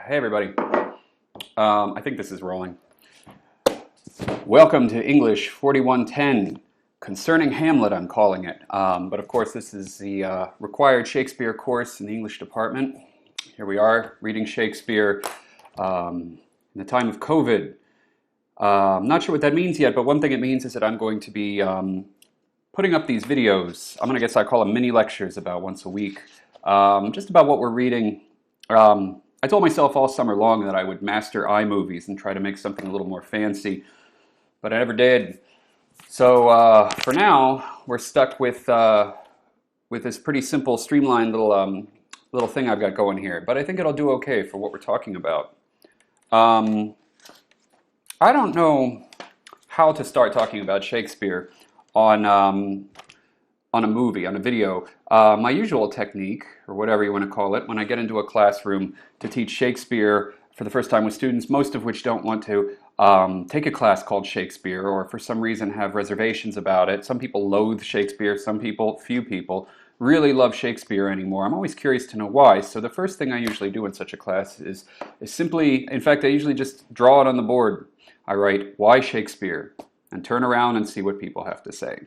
Hey everybody. I think this is rolling. Welcome to English 4110, concerning Hamlet I'm calling it. But of course this is the required Shakespeare course in the English department. Here we are reading Shakespeare in the time of COVID. I'm not sure what that means yet, but one thing it means is that I'm going to be putting up these videos. I guess I call them mini lectures about once a week, just about what we're reading. I told myself all summer long that I would master iMovies and try to make something a little more fancy, but I never did. So for now, we're stuck with this pretty simple, streamlined little thing I've got going here. But I think it'll do okay for what we're talking about. I don't know how to start talking about Shakespeare on a movie, on a video. My usual technique, or whatever you want to call it, when I get into a classroom to teach Shakespeare for the first time with students, most of which don't want to take a class called Shakespeare, or for some reason have reservations about it. Some people loathe Shakespeare, few people really love Shakespeare anymore. I'm always curious to know why. So the first thing I usually do in such a class is simply, in fact, I usually just draw it on the board. I write, "Why Shakespeare?" and turn around and see what people have to say.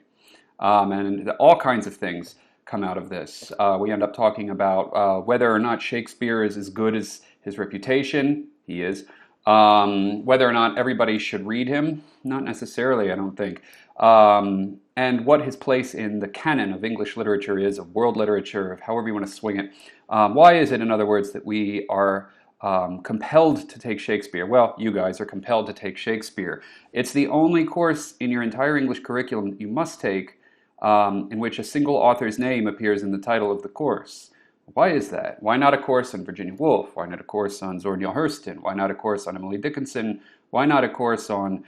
And all kinds of things come out of this. We end up talking about whether or not Shakespeare is as good as his reputation. He is. Whether or not everybody should read him. Not necessarily, I don't think. And what his place in the canon of English literature is, of world literature, of however you want to swing it. Why is it, in other words, that we are compelled to take Shakespeare? Well, you guys are compelled to take Shakespeare. It's the only course in your entire English curriculum that you must take in which a single author's name appears in the title of the course. Why is that? Why not a course on Virginia Woolf? Why not a course on Zora Neale Hurston? Why not a course on Emily Dickinson? Why not a course on,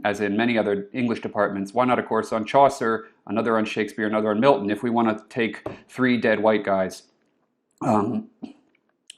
as in many other English departments, why not a course on Chaucer, another on Shakespeare, another on Milton, if we want to take three dead white guys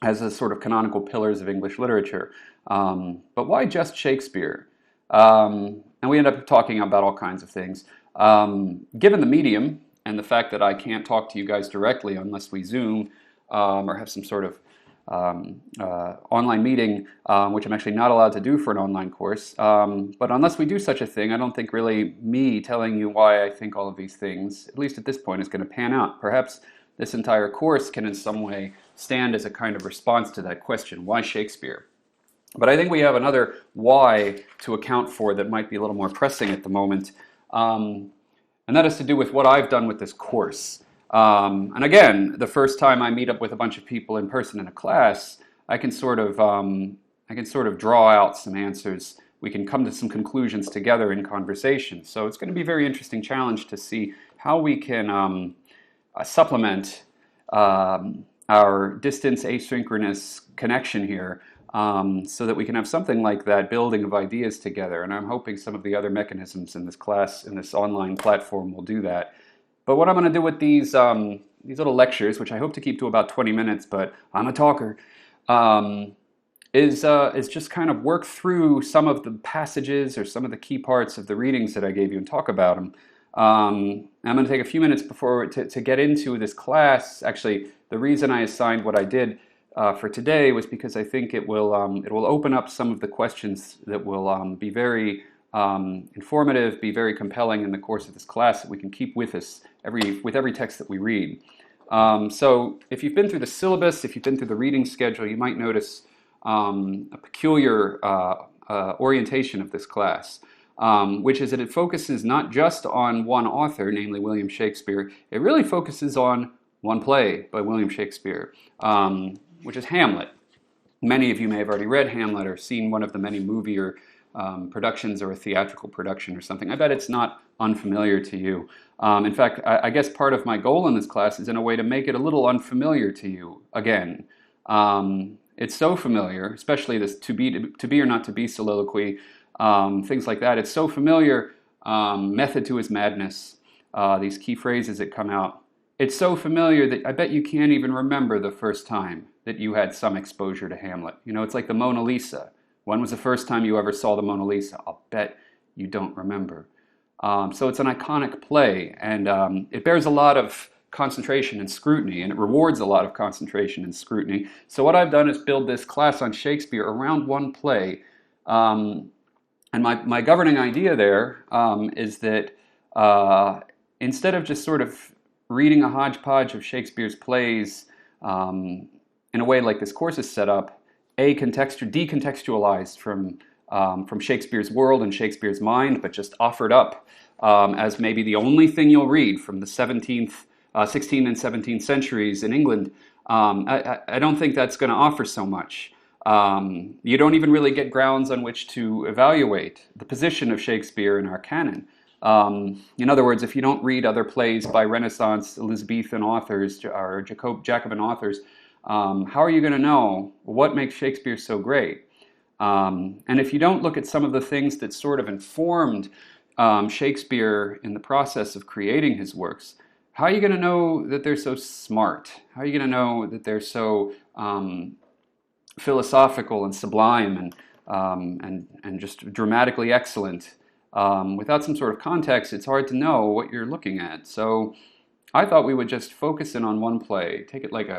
as a sort of canonical pillars of English literature? But why just Shakespeare? And we end up talking about all kinds of things. Given the medium and the fact that I can't talk to you guys directly unless we Zoom or have some sort of online meeting, which I'm actually not allowed to do for an online course. But unless we do such a thing, I don't think really me telling you why I think all of these things, at least at this point, is going to pan out. Perhaps this entire course can in some way stand as a kind of response to that question, why Shakespeare? But I think we have another why to account for that might be a little more pressing at the moment. And that has to do with what I've done with this course. And again, the first time I meet up with a bunch of people in person in a class, I can sort of draw out some answers. We can come to some conclusions together in conversation. So it's going to be a very interesting challenge to see how we can supplement our distance asynchronous connection here, so that we can have something like that building of ideas together. And I'm hoping some of the other mechanisms in this class, in this online platform, will do that. But what I'm going to do with these little lectures, which I hope to keep to about 20 minutes, but I'm a talker, is just kind of work through some of the passages or some of the key parts of the readings that I gave you and talk about them. I'm going to take a few minutes before to get into this class. Actually, the reason I assigned what I did for today was because I think it will open up some of the questions that will be very informative, be very compelling in the course of this class that we can keep with us with every text that we read. So if you've been through the syllabus, if you've been through the reading schedule, you might notice a peculiar orientation of this class, which is that it focuses not just on one author, namely William Shakespeare. It really focuses on one play by William Shakespeare, which is Hamlet. Many of you may have already read Hamlet or seen one of the many movie or productions or a theatrical production or something. I bet it's not unfamiliar to you. In fact, I guess part of my goal in this class is in a way to make it a little unfamiliar to you again. It's so familiar, especially this to be or not to be soliloquy, things like that. It's so familiar, method to his madness, these key phrases that come out. It's so familiar that I bet you can't even remember the first time that you had some exposure to Hamlet. You know, it's like the Mona Lisa. When was the first time you ever saw the Mona Lisa? I'll bet you don't remember. So it's an iconic play, and it bears a lot of concentration and scrutiny, and it rewards a lot of concentration and scrutiny. So what I've done is build this class on Shakespeare around one play. And my governing idea there is that instead of just sort of reading a hodgepodge of Shakespeare's plays in a way like this course is set up, decontextualized from Shakespeare's world and Shakespeare's mind, but just offered up as maybe the only thing you'll read from the 16th and 17th centuries in England, I don't think that's going to offer so much. You don't even really get grounds on which to evaluate the position of Shakespeare in our canon. In other words, if you don't read other plays by Renaissance Elizabethan authors or Jacobin authors, how are you going to know what makes Shakespeare so great? And if you don't look at some of the things that sort of informed Shakespeare in the process of creating his works, how are you going to know that they're so smart? How are you going to know that they're so philosophical and sublime and just dramatically excellent? Without some sort of context, it's hard to know what you're looking at. So I thought we would just focus in on one play, take it like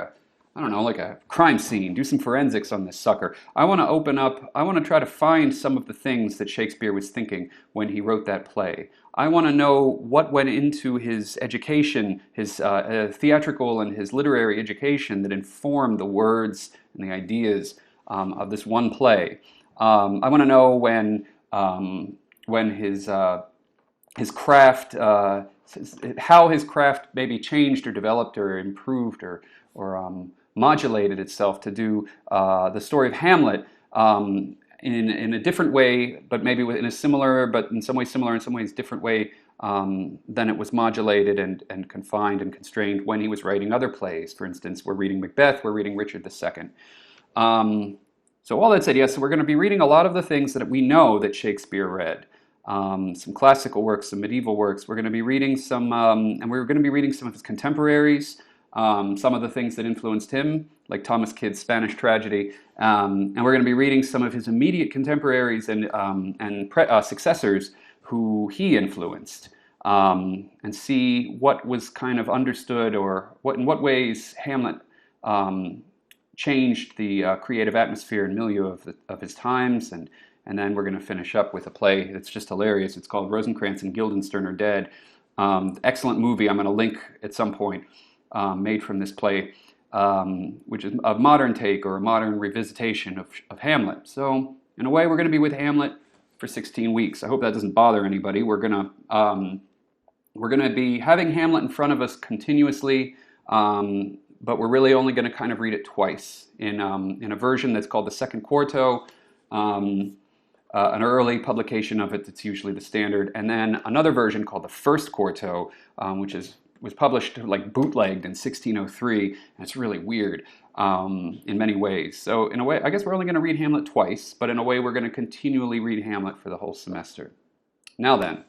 like a crime scene, do some forensics on this sucker. I want to open up, I want to try to find some of the things that Shakespeare was thinking when he wrote that play. I want to know what went into his education, his theatrical and his literary education that informed the words and the ideas of this one play. I want to know when his craft, how his craft maybe changed or developed or improved or modulated itself to do the story of Hamlet in a different way, but maybe in a similar, but in some ways similar, in some ways different way than it was modulated and confined and constrained when he was writing other plays. For instance, we're reading Macbeth, we're reading Richard II. So all that said, yes, so we're going to be reading a lot of the things that we know that Shakespeare read. Some classical works, some medieval works. We're going to be reading some, and we're going to be reading some of his contemporaries, some of the things that influenced him, like Thomas Kyd's Spanish tragedy, and we're going to be reading some of his immediate contemporaries and successors who he influenced, and see what was kind of understood or in what ways Hamlet changed the creative atmosphere and milieu of his times, and then we're going to finish up with a play that's just hilarious. It's called Rosencrantz and Guildenstern Are Dead. Excellent movie. I'm going to link at some point. Made from this play, which is a modern take or a modern revisitation of Hamlet. So in a way, we're going to be with Hamlet for 16 weeks. I hope that doesn't bother anybody. We're going to be having Hamlet in front of us continuously, but we're really only going to kind of read it twice in a version that's called the second quarto, an early publication of it that's usually the standard, and then another version called the first quarto, which was published, like bootlegged in 1603, and it's really weird in many ways. So in a way, I guess we're only going to read Hamlet twice, but in a way we're going to continually read Hamlet for the whole semester. Now then,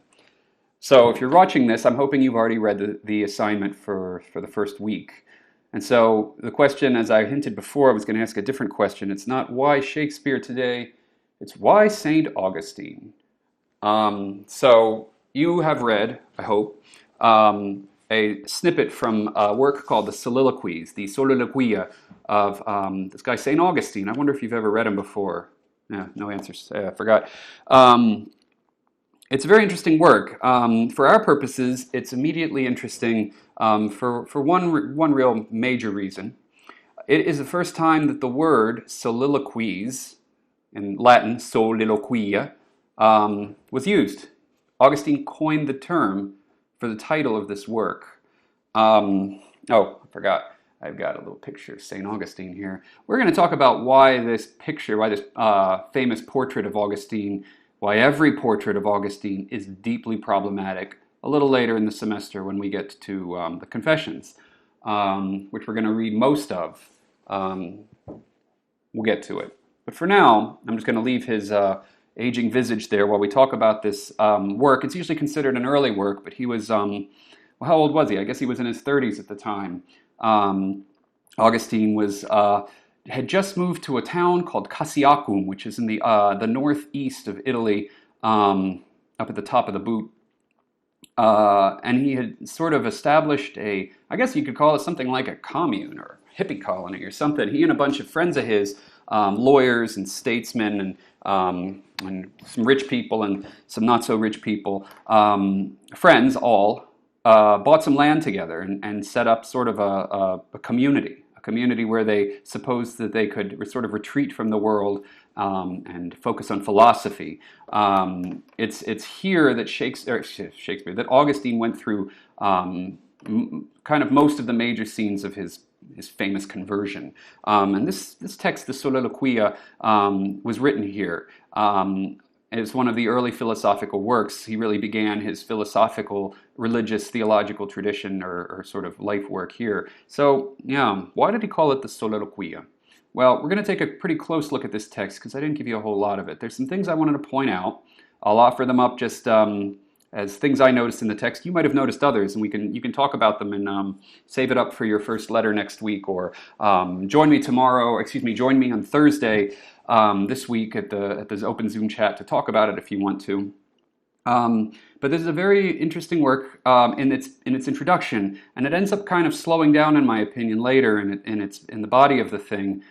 so if you're watching this, I'm hoping you've already read the assignment for the first week. And so the question, as I hinted before, I was going to ask a different question. It's not why Shakespeare today, it's why St. Augustine. So you have read, I hope, a snippet from a work called the Soliloquies, the Soliloquy of this guy, St. Augustine. I wonder if you've ever read him before. Yeah, no answers. I forgot. It's a very interesting work. For our purposes, it's immediately interesting for one real major reason. It is the first time that the word soliloquies, in Latin, soliloquia, was used. Augustine coined the term for the title of this work. I forgot. I've got a little picture of St. Augustine here. We're going to talk about why this famous portrait of Augustine, why every portrait of Augustine is deeply problematic a little later in the semester when we get to the Confessions, which we're going to read most of. We'll get to it. But for now, I'm just going to leave his aging visage there while we talk about this work. It's usually considered an early work, but he was, well, how old was he? I guess he was in his 30s at the time. Augustine had just moved to a town called Cassiacum, which is in the northeast of Italy, up at the top of the boot. And he had sort of established I guess you could call it something like a commune or hippie colony or something. He and a bunch of friends of his, lawyers and statesmen and some rich people and some not so rich people, friends all, bought some land together and set up sort of a community where they supposed that they could sort of retreat from the world, and focus on philosophy. It's here that Shakespeare, that Augustine went through kind of most of the major scenes of his famous conversion. And this text, the Soliloquy, was written here. It's one of the early philosophical works. He really began his philosophical, religious, theological tradition or sort of life work here. So, yeah, why did he call it the Soliloquy? Well, we're going to take a pretty close look at this text because I didn't give you a whole lot of it. There's some things I wanted to point out. I'll offer them up just as things I noticed in the text. You might have noticed others, and you can talk about them and save it up for your first letter next week, or join me on Thursday this week at this open Zoom chat to talk about it if you want to. But this is a very interesting work in its introduction, and it ends up kind of slowing down, in my opinion, later in the body of the thing,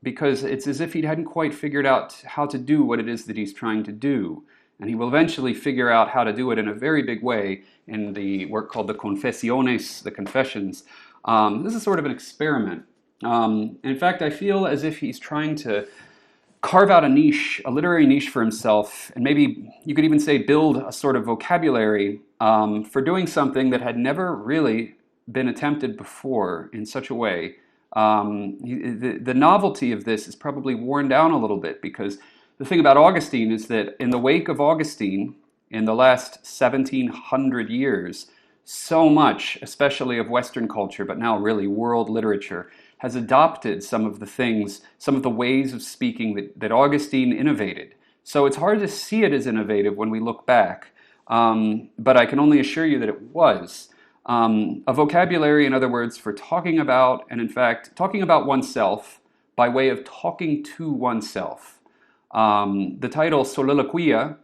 because it's as if he hadn't quite figured out how to do what it is that he's trying to do. And he will eventually figure out how to do it in a very big way in the work called the Confessiones, the Confessions. This is sort of an experiment. In fact, I feel as if he's trying to carve out a niche, a literary niche for himself, and maybe you could even say build a sort of vocabulary for doing something that had never really been attempted before in such a way. The novelty of this is probably worn down a little bit, because the thing about Augustine is that in the wake of Augustine, in the last 1700 years, so much, especially of Western culture, but now really world literature, has adopted some of the ways of speaking that Augustine innovated. So it's hard to see it as innovative when we look back, but I can only assure you that it was. A vocabulary, in other words, for talking about, and in fact, talking about oneself by way of talking to oneself. The title Soliloquia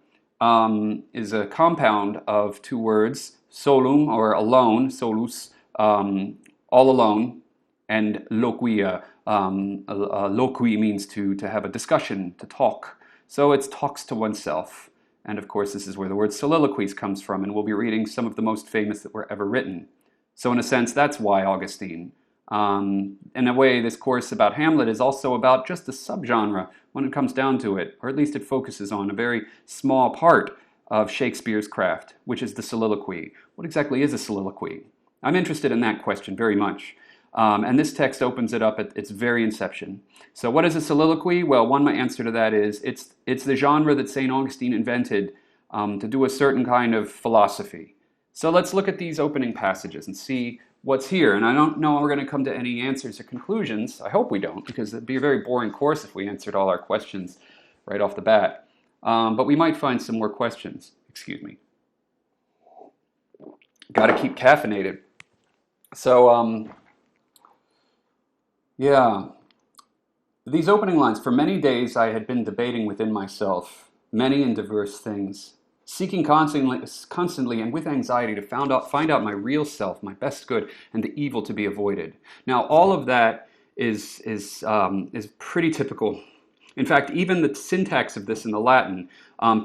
is a compound of two words, solum, or alone, solus, all alone, and loquia. Loqui means to have a discussion, to talk. So it talks to oneself. And of course, this is where the word soliloquies comes from, and we'll be reading some of the most famous that were ever written. So in a sense, that's why Augustine. In a way, this course about Hamlet is also about just a subgenre when it comes down to it, or at least it focuses on a very small part of Shakespeare's craft, which is the soliloquy. What exactly is a soliloquy? I'm interested in that question very much. And this text opens it up at its very inception. So what is a soliloquy? Well, one answer to that is it's the genre that St. Augustine invented to do a certain kind of philosophy. So let's look at these opening passages and see what's here. And I don't know we're going to come to any answers or conclusions. I hope we don't, because it'd be a very boring course if we answered all our questions right off the bat. But we might find some more questions. Excuse me. Got to keep caffeinated. So, yeah, these opening lines, for many days I had been debating within myself many and diverse things, seeking constantly and with anxiety to find out my real self, my best good, and the evil to be avoided. Now, all of that is pretty typical. In fact, even the syntax of this in the Latin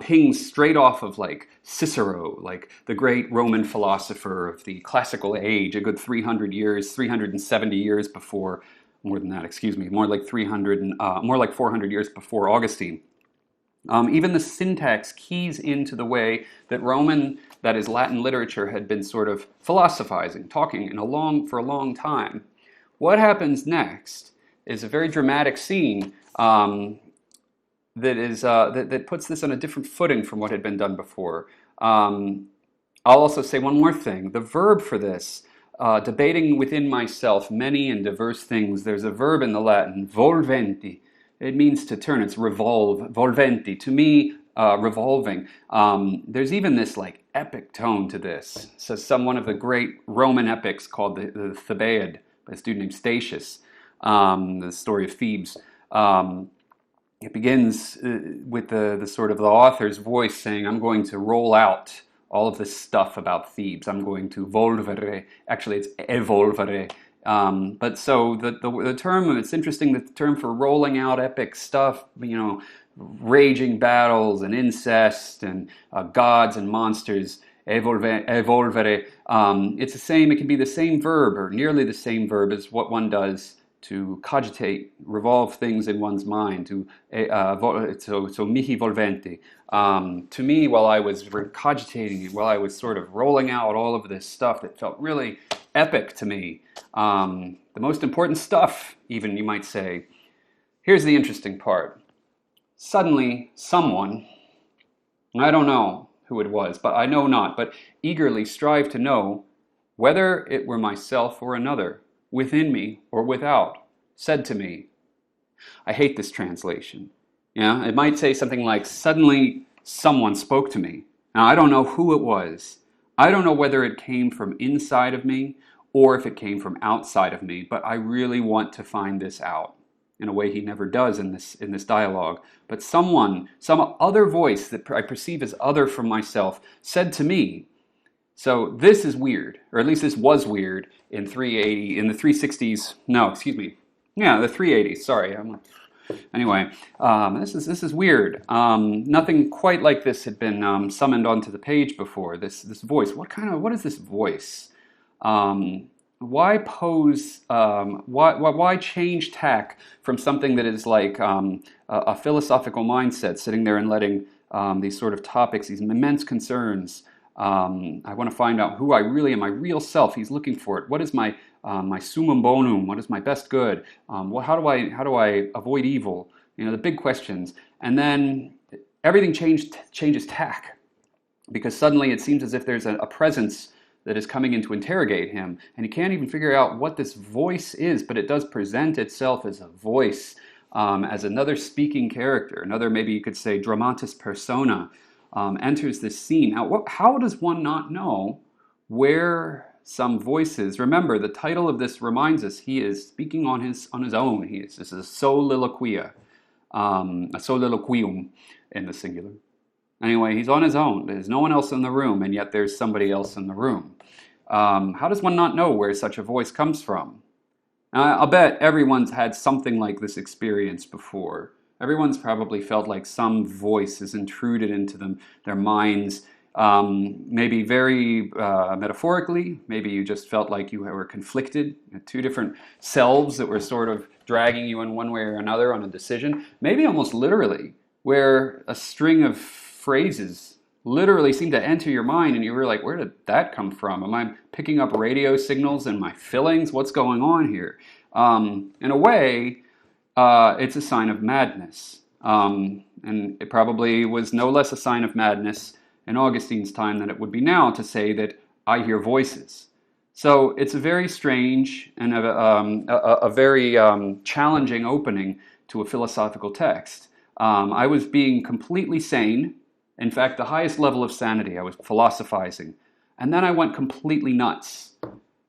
pings straight off of like Cicero, like the great Roman philosopher of the classical age, a good 370 years before. More than that, excuse me, more like 400 years before Augustine. Even the syntax keys into the way that Roman, that is Latin literature, had been sort of philosophizing, talking for a long time. What happens next is a very dramatic scene that puts this on a different footing from what had been done before. I'll also say one more thing. The verb for this, debating within myself many and diverse things. There's a verb in the Latin, volventi. It means to turn. It's revolve, volventi. To me, revolving. There's even this like epic tone to this. So one of the great Roman epics called the Thebaid by a student named Statius, the story of Thebes. It begins with the sort of the author's voice saying, "I'm going to roll out all of this stuff about Thebes. I'm going to volvere. Actually, it's evolvere. But so the term, it's interesting that the term for rolling out epic stuff, raging battles and incest and gods and monsters, evolvere, it's the same, it can be the same verb or nearly the same verb as what one does to cogitate, revolve things in one's mind, so mihi volvente. To me, while I was cogitating, while I was sort of rolling out all of this stuff that felt really epic to me, the most important stuff, even, you might say, here's the interesting part. Suddenly, someone, I don't know who it was, but I know not, but eagerly strive to know whether it were myself or another, within me or without, said to me. I hate this translation. It might say something like, suddenly someone spoke to me. Now, I don't know who it was. I don't know whether it came from inside of me or if it came from outside of me, but I really want to find this out. In a way he never does in this dialogue. But some other voice that I perceive as other from myself said to me. So this is weird, or at least this was weird in 380, in the 360s, no, excuse me. Yeah, the 380s, sorry. Anyway, this is weird. Nothing quite like this had been summoned onto the page before, this voice. What is this voice? Why change tack from something that is like a philosophical mindset, sitting there and letting these sort of topics, these immense concerns, I want to find out who I really am, my real self. He's looking for it. What is my summum bonum? What is my best good? How do I avoid evil? The big questions. And then everything changes tack, because suddenly it seems as if there's a presence that is coming in to interrogate him, and he can't even figure out what this voice is, but it does present itself as a voice, as another speaking character, another, maybe you could say, dramatis persona, enters this scene. Now, how does one not know where some voices? Remember, the title of this reminds us he is speaking on his own. This is a soliloquia, a soliloquium in the singular. Anyway, he's on his own. There's no one else in the room, and yet there's somebody else in the room. How does one not know where such a voice comes from? I'll bet everyone's had something like this experience before. Everyone's probably felt like some voice has intruded into their minds, maybe very metaphorically. Maybe you just felt like you were conflicted, two different selves that were sort of dragging you in one way or another on a decision. Maybe almost literally, where a string of phrases literally seemed to enter your mind and you were like, where did that come from? Am I picking up radio signals in my fillings? What's going on here? In a way, it's a sign of madness. And it probably was no less a sign of madness in Augustine's time than it would be now to say that I hear voices. So it's a very strange and a very challenging opening to a philosophical text. I was being completely sane. In fact, the highest level of sanity. I was philosophizing. And then I went completely nuts.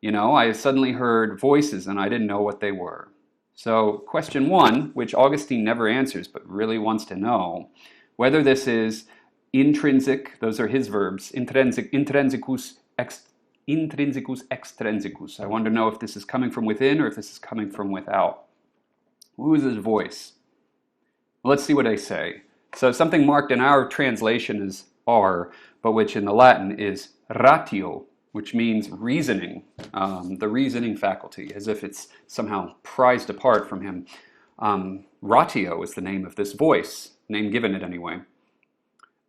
I suddenly heard voices and I didn't know what they were. So question one, which Augustine never answers but really wants to know, whether this is intrinsic, those are his verbs, intrinsicus extrinsicus. I want to know if this is coming from within or if this is coming from without. Who is this voice? Well, let's see what they say. So something marked in our translation as R, but which in the Latin is ratio, which means reasoning, the reasoning faculty, as if it's somehow prized apart from him. Ratio is the name of this voice, name given it anyway.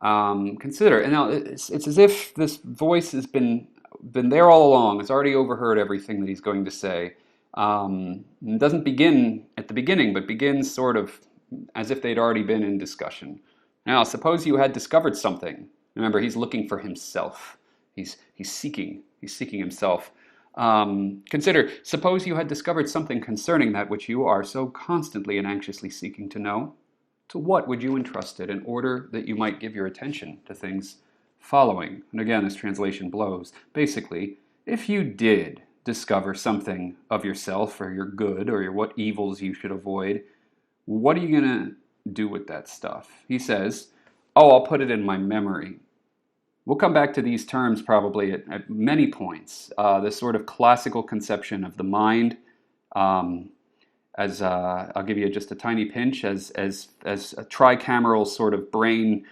Consider, and now it's as if this voice has been there all along. It's already overheard everything that he's going to say. It doesn't begin at the beginning, but begins sort of as if they'd already been in discussion. Now, suppose you had discovered something. Remember, he's looking for himself. He's seeking himself. Consider, suppose you had discovered something concerning that which you are so constantly and anxiously seeking to know. To what would you entrust it in order that you might give your attention to things following? And again, this translation blows. Basically, if you did discover something of yourself or your good or what evils you should avoid, what are you going to do with that stuff? He says, I'll put it in my memory. We'll come back to these terms probably at many points. This sort of classical conception of the mind, um, as I'll give you just a tiny pinch, as a tricameral sort of brain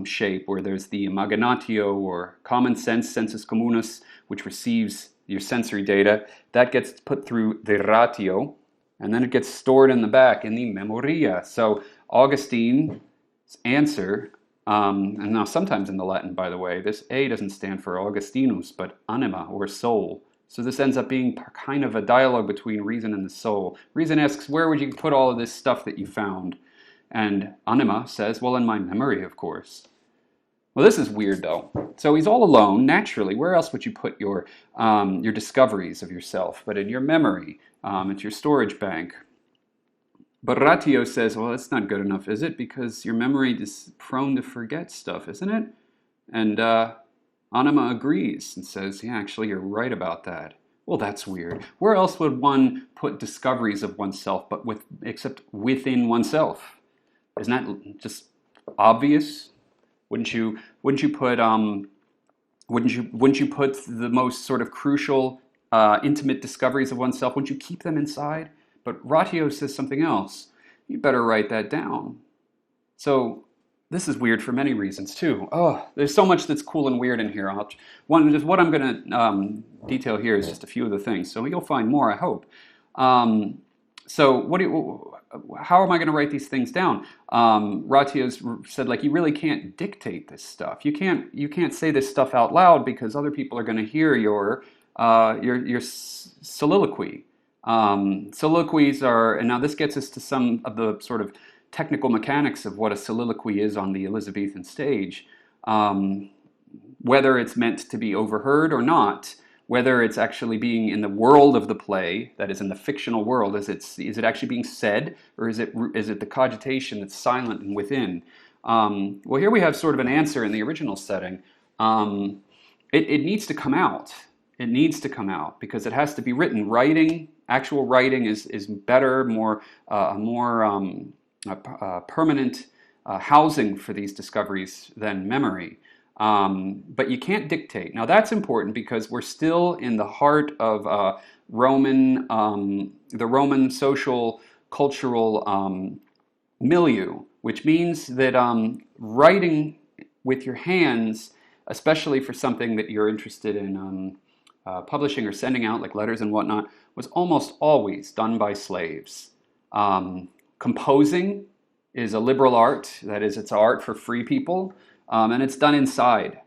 shape, where there's the imaginatio or common sense, sensus communis, which receives your sensory data. That gets put through the ratio, and then it gets stored in the back in the memoria. So Augustine's answer, and now sometimes in the Latin, by the way, this A doesn't stand for Augustinus, but anima, or soul. So this ends up being kind of a dialogue between reason and the soul. Reason asks, where would you put all of this stuff that you found? And anima says, well, in my memory, of course. Well, this is weird, though. So he's all alone, naturally. Where else would you put your discoveries of yourself? But in your memory, it's your storage bank. But ratio says, well, that's not good enough, is it? Because your memory is prone to forget stuff, isn't it? And anima agrees and says, yeah, actually, you're right about that. Well, that's weird. Where else would one put discoveries of oneself, except within oneself? Isn't that just obvious? Wouldn't you put the most sort of crucial, intimate discoveries of oneself? Wouldn't you keep them inside? But Ratio says something else. You better write that down. So this is weird for many reasons too. Oh, there's so much that's cool and weird in here. What I'm going to detail here is just a few of the things. So you'll find more, I hope. So how am I going to write these things down? Ratio's said, like, you really can't dictate this stuff. You can't say this stuff out loud because other people are going to hear your soliloquy. Soliloquies are, and now this gets us to some of the sort of technical mechanics of what a soliloquy is on the Elizabethan stage. Whether it's meant to be overheard or not, whether it's actually being in the world of the play, that is in the fictional world, is it actually being said, or is it the cogitation that's silent and within? Well, here we have sort of an answer in the original setting. It needs to come out. It needs to come out because it has to be written. Actual writing is better, more permanent housing for these discoveries than memory. But you can't dictate. Now that's important because we're still in the heart of the Roman social, cultural milieu, which means that writing with your hands, especially for something that you're interested in publishing or sending out, like letters and whatnot, was almost always done by slaves. Composing is a liberal art, that is, it's art for free people. And it's done inside.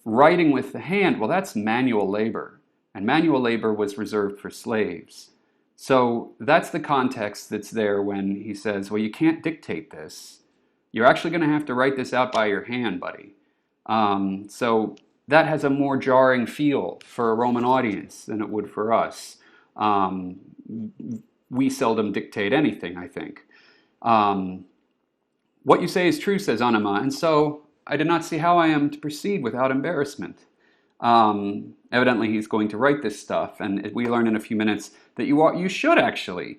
Writing with the hand, well, that's manual labor. And manual labor was reserved for slaves. So that's the context that's there when he says, well, you can't dictate this. You're actually going to have to write this out by your hand, buddy. So that has a more jarring feel for a Roman audience than it would for us. We seldom dictate anything, I think. What you say is true, says Anima, and so I did not see how I am to proceed without embarrassment. Evidently, he's going to write this stuff, and we learn in a few minutes that you should actually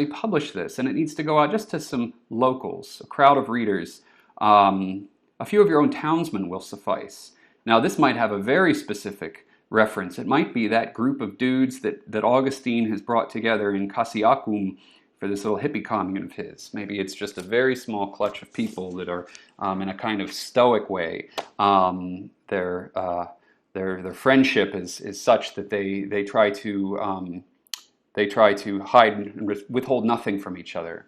publish this, and it needs to go out just to some locals, a crowd of readers. A few of your own townsmen will suffice. Now, this might have a very specific reference. It might be that group of dudes that Augustine has brought together in Cassiacum for this little hippie commune of his. Maybe it's just a very small clutch of people that are, in a kind of stoic way, their friendship is such that they try to hide and withhold nothing from each other.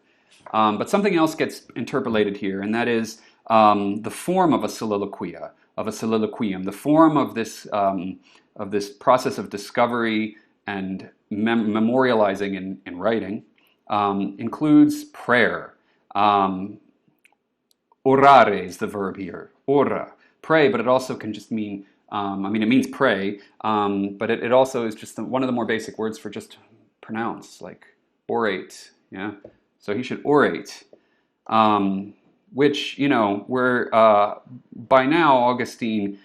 But something else gets interpolated here, and that is the form of a soliloquia, of a soliloquium, the form of this process of discovery and memorializing in writing. Includes prayer. Orare is the verb here. Ora, pray, but it also can just mean, it means pray, but it also is just one of the more basic words for just pronounce, like orate, yeah? So he should orate, which, we're, by now, Augustine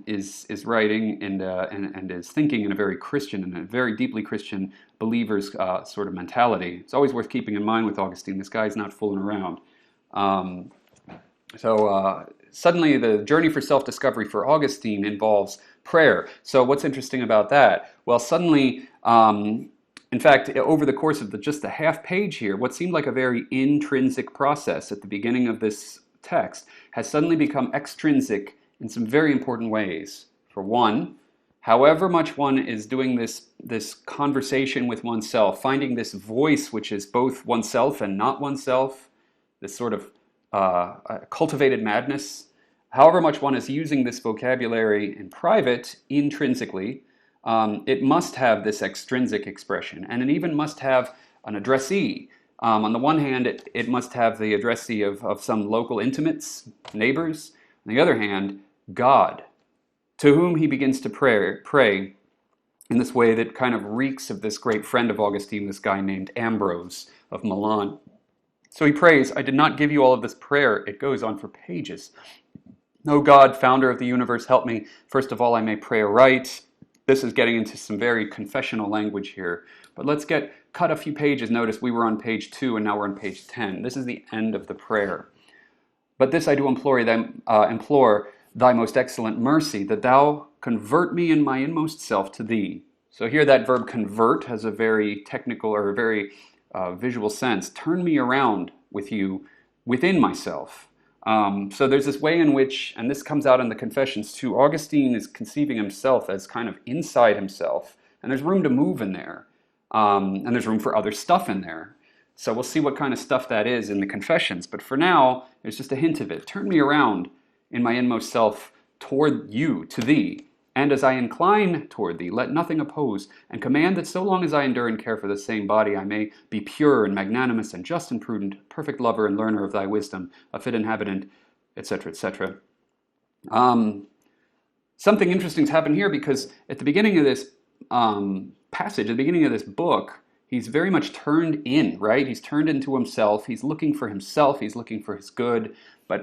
is writing and is thinking in a very Christian and a very deeply Christian believer's sort of mentality. It's always worth keeping in mind with Augustine. This guy's not fooling around. So suddenly the journey for self-discovery for Augustine involves prayer. So what's interesting about that? Well, suddenly, in fact, over the course of just the half page here, what seemed like a very intrinsic process at the beginning of this text has suddenly become extrinsic in some very important ways. For one, however much one is doing this conversation with oneself, finding this voice which is both oneself and not oneself, this sort of cultivated madness, however much one is using this vocabulary in private, intrinsically, it must have this extrinsic expression, and it even must have an addressee. On the one hand, it must have the addressee of some local intimates, neighbors. On the other hand, God, to whom he begins to pray in this way that kind of reeks of this great friend of Augustine, this guy named Ambrose of Milan. So he prays, I did not give you all of this prayer. It goes on for pages. O God, founder of the universe, help me. First of all, I may pray aright. This is getting into some very confessional language here. But let's cut a few pages. Notice we were on page 2 and now we're on page 10. This is the end of the prayer. But this I do implore thy most excellent mercy, that thou convert me in my inmost self to thee. So here that verb convert has a very technical or a very visual sense. Turn me around with you within myself. So there's this way in which, and this comes out in the Confessions too, Augustine is conceiving himself as kind of inside himself, and there's room to move in there, and there's room for other stuff in there. So we'll see what kind of stuff that is in the Confessions, but for now, there's just a hint of it. Turn me around in my inmost self toward you, to thee. And as I incline toward thee, let nothing oppose, and command that so long as I endure and care for the same body, I may be pure and magnanimous and just and prudent, perfect lover and learner of thy wisdom, a fit inhabitant, etc., etc. Something interesting's happened here because at the beginning of this passage, at the beginning of this book, he's very much turned in, right? He's turned into himself. He's looking for himself. He's looking for his good, but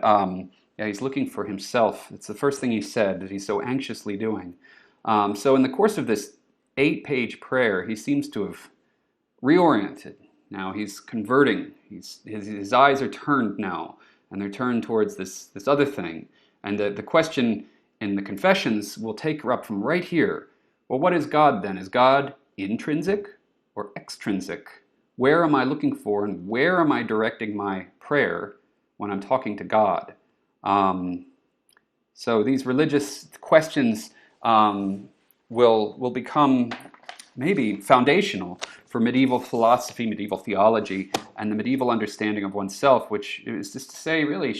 yeah, he's looking for himself. It's the first thing he said that he's so anxiously doing. So in the course of this 8-page prayer, he seems to have reoriented. Now he's converting. His eyes are turned now, and they're turned towards this other thing. And the question in the Confessions will take her up from right here. Well, what is God then? Is God intrinsic or extrinsic? Where am I looking for, and where am I directing my prayer when I'm talking to God? So these religious questions will become maybe foundational for medieval philosophy, medieval theology, and the medieval understanding of oneself, which is just to say, really,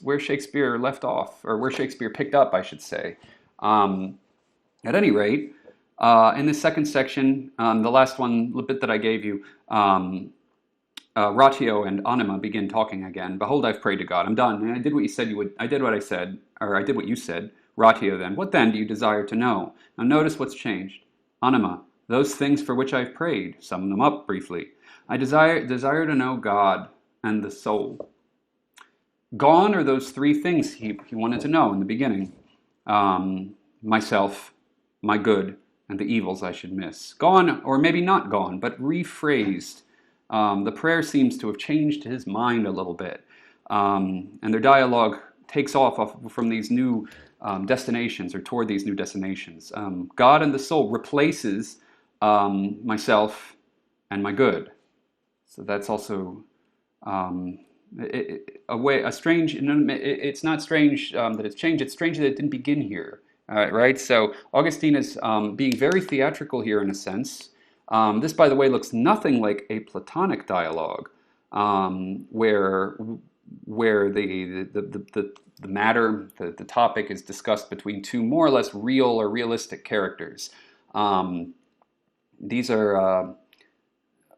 where Shakespeare left off, or where Shakespeare picked up, I should say. At any rate, in this second section, the last one, the bit that I gave you, Ratio and Anima begin talking again. Behold, I've prayed to God. I'm done. I did what you said you would. I did what I said, or I did what you said. Ratio then. What then do you desire to know? Now notice what's changed. Anima. Those things for which I've prayed. Sum them up briefly. I desire to know God and the soul. Gone are those three things he wanted to know in the beginning. Myself, my good, and the evils I should miss. Gone, or maybe not gone, but rephrased. The prayer seems to have changed his mind a little bit. And their dialogue takes off from these new destinations, or toward these new destinations. God and the soul replaces myself and my good. So that's also a strange, it's not strange that it's changed, it's strange that it didn't begin here. Right? So Augustine is being very theatrical here in a sense. This, by the way, looks nothing like a Platonic dialogue, where the matter, the topic is discussed between two more or less real or realistic characters. These are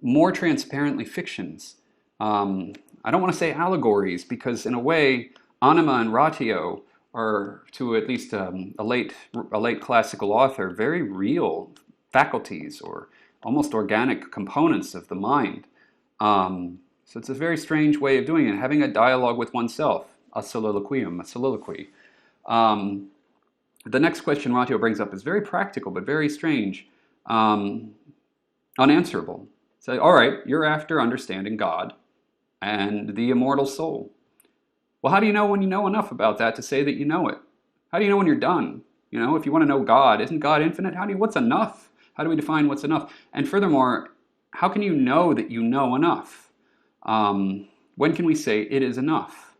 more transparently fictions. I don't want to say allegories, because in a way, Anima and Ratio are, to at least a late classical author, very real faculties or almost organic components of the mind. So it's a very strange way of doing it, having a dialogue with oneself, a soliloquy. The next question Ratio brings up is very practical, but very strange, unanswerable. So, all right, you're after understanding God and the immortal soul. Well, how do you know when you know enough about that to say that you know it? How do you know when you're done? You know, if you want to know God, isn't God infinite? What's enough? How do we define what's enough? And furthermore, how can you know that you know enough? When can we say it is enough?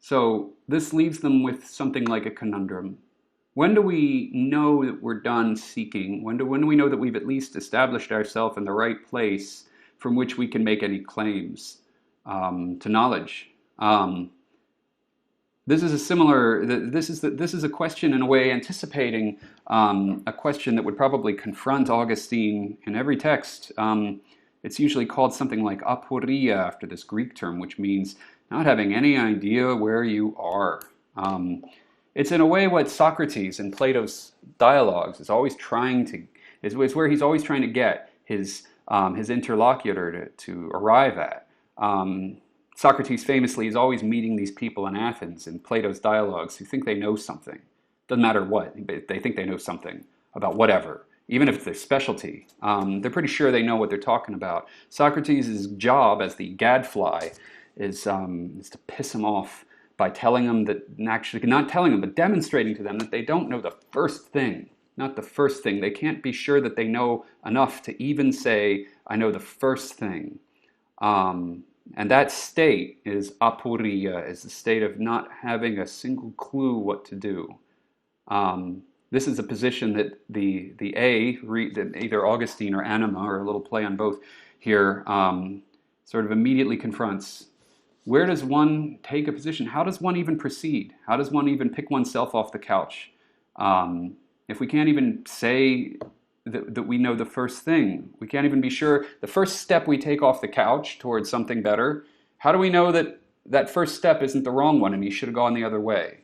So this leaves them with something like a conundrum. When do we know that we're done seeking? When do we know that we've at least established ourselves in the right place from which we can make any claims to knowledge? This is a question in a way anticipating a question that would probably confront Augustine in every text. It's usually called something like aporia after this Greek term, which means not having any idea where you are. It's in a way what Socrates in Plato's dialogues is always trying to, is where he's always trying to get his interlocutor to arrive at. Socrates famously is always meeting these people in Athens in Plato's dialogues who think they know something. Doesn't matter what, they think they know something about even if it's their specialty. They're pretty sure they know what they're talking about. Socrates' job as the gadfly is to piss them off by telling them that, actually not telling them, but demonstrating to them that they don't know the first thing. Not the first thing. They can't be sure that they know enough to even say, I know the first thing. And that state is aporia, is the state of not having a single clue what to do. This is a position that either Augustine or Anima, or a little play on both here, sort of immediately confronts. Where does one take a position? How does one even proceed? How does one even pick oneself off the couch? If we can't even say that we know the first thing, we can't even be sure the first step we take off the couch towards something better, how do we know that that first step isn't the wrong one and you should have gone the other way?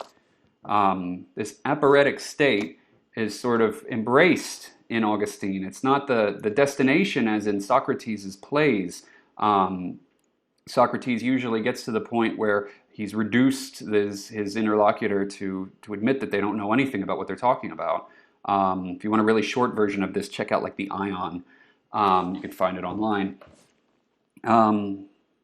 This aporetic state is sort of embraced in Augustine. It's not the destination as in Socrates' plays. Socrates usually gets to the point where he's reduced his interlocutor to admit that they don't know anything about what they're talking about. If you want a really short version of this, check out like the Ion. You can find it online.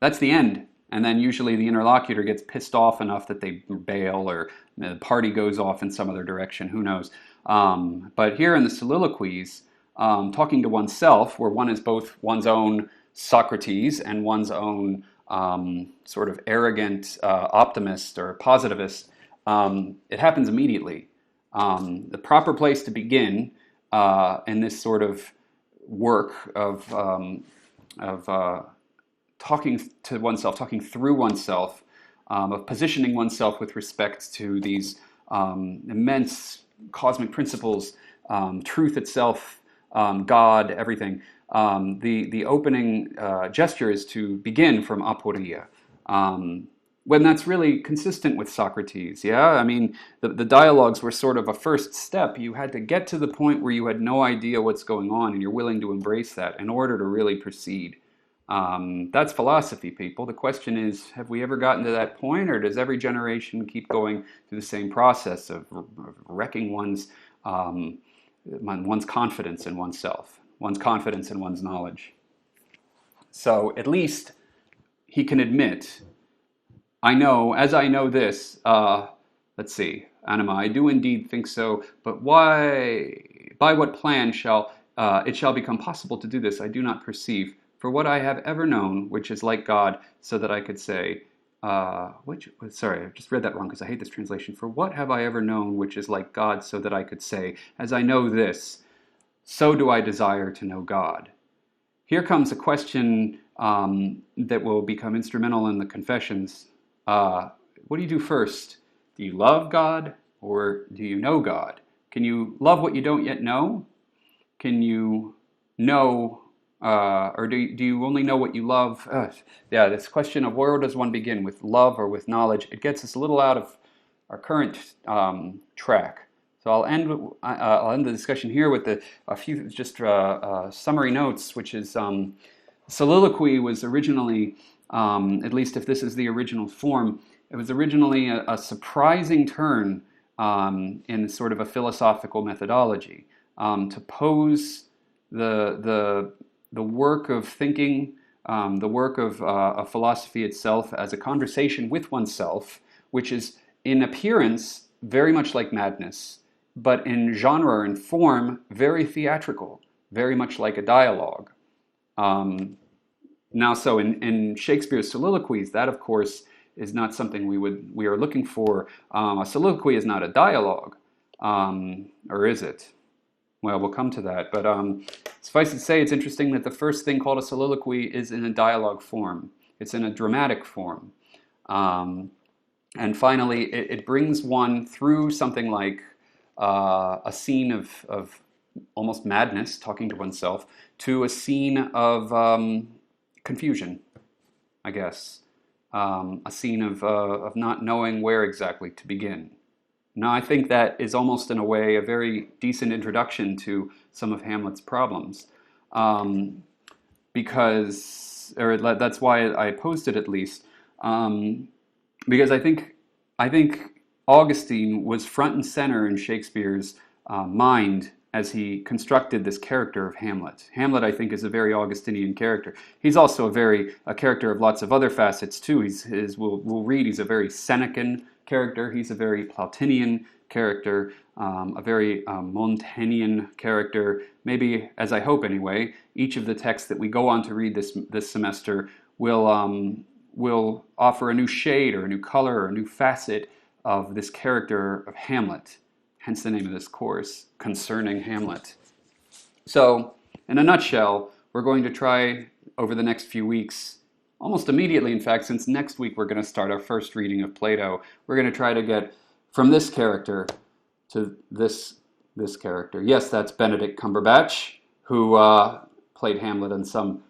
That's the end. And then usually the interlocutor gets pissed off enough that they bail, or the party goes off in some other direction, who knows. But here in the soliloquies, talking to oneself, where one is both one's own Socrates and one's own sort of arrogant optimist or positivist, it happens immediately. The proper place to begin in this sort of work of talking to oneself, talking through oneself, of positioning oneself with respect to these immense cosmic principles, truth itself, God, everything. The opening gesture is to begin from aporia. When that's really consistent with Socrates, yeah? I mean, the dialogues were sort of a first step. You had to get to the point where you had no idea what's going on, and you're willing to embrace that in order to really proceed. That's philosophy, people. The question is, have we ever gotten to that point, or does every generation keep going through the same process of wrecking one's confidence in oneself, one's confidence in one's knowledge? So at least he can admit, I know, as I know this, let's see, Anima, I do indeed think so, but why, by what plan shall it shall become possible to do this, I do not perceive. For what I have ever known, which is like God, so that I could say, sorry, I just read that wrong because I hate this translation. For what have I ever known, which is like God, so that I could say, as I know this, so do I desire to know God. Here comes a question that will become instrumental in the Confessions. What do you do first? Do you love God, or do you know God? Can you love what you don't yet know? Can you know, or do you only know what you love? Yeah, this question of where does one begin, with love or with knowledge, it gets us a little out of our current track. So I'll end the discussion here with a few just summary notes, which is Soliloquy was originally, at least if this is the original form, it was originally a surprising turn in sort of a philosophical methodology, to pose the work of thinking the work of philosophy itself as a conversation with oneself, which is in appearance very much like madness, but in genre and form very theatrical, very much like a dialogue. Now, so in Shakespeare's soliloquies, that of course is not something we are looking for. A soliloquy is not a dialogue, or is it? Well, we'll come to that. But suffice it to say, it's interesting that the first thing called a soliloquy is in a dialogue form. It's in a dramatic form. And finally, it brings one through something like a scene of almost madness, talking to oneself, to a scene of confusion, I guess. A scene of not knowing where exactly to begin. Now, I think that is almost in a way a very decent introduction to some of Hamlet's problems, because, or that's why I posed it at least, because I think Augustine was front and center in Shakespeare's mind as he constructed this character of Hamlet. Hamlet, I think, is a very Augustinian character. He's also a character of lots of other facets too. We'll read, he's a very Senecan character. He's a very Plautinian character, a very Montaignian character. Maybe, as I hope anyway, each of the texts that we go on to read this semester will offer a new shade or a new color or a new facet of this character of Hamlet. Hence the name of this course, Concerning Hamlet. So, in a nutshell, we're going to try over the next few weeks, almost immediately in fact, since next week we're going to start our first reading of Plato, we're going to try to get from this character to this character. Yes, that's Benedict Cumberbatch, who played Hamlet in some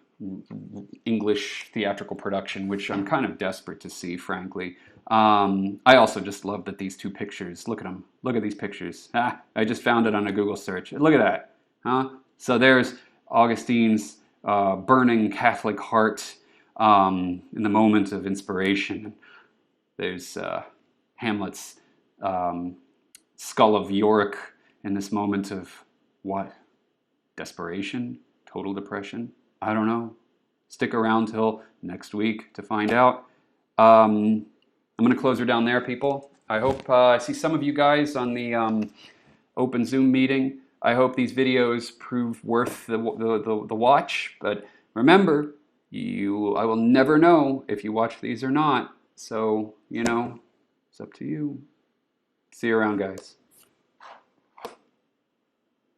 English theatrical production, which I'm kind of desperate to see, frankly. I also just love that these two pictures, look at them, look at these pictures. I just found it on a Google search. Look at that. So there's Augustine's burning Catholic heart in the moment of inspiration. There's Hamlet's skull of Yorick in this moment of what? Desperation? Total depression? I don't know. Stick around till next week to find out. I'm going to close her down there, people. I hope I see some of you guys on the open Zoom meeting. I hope these videos prove worth the watch. But remember, I will never know if you watch these or not. So, it's up to you. See you around, guys.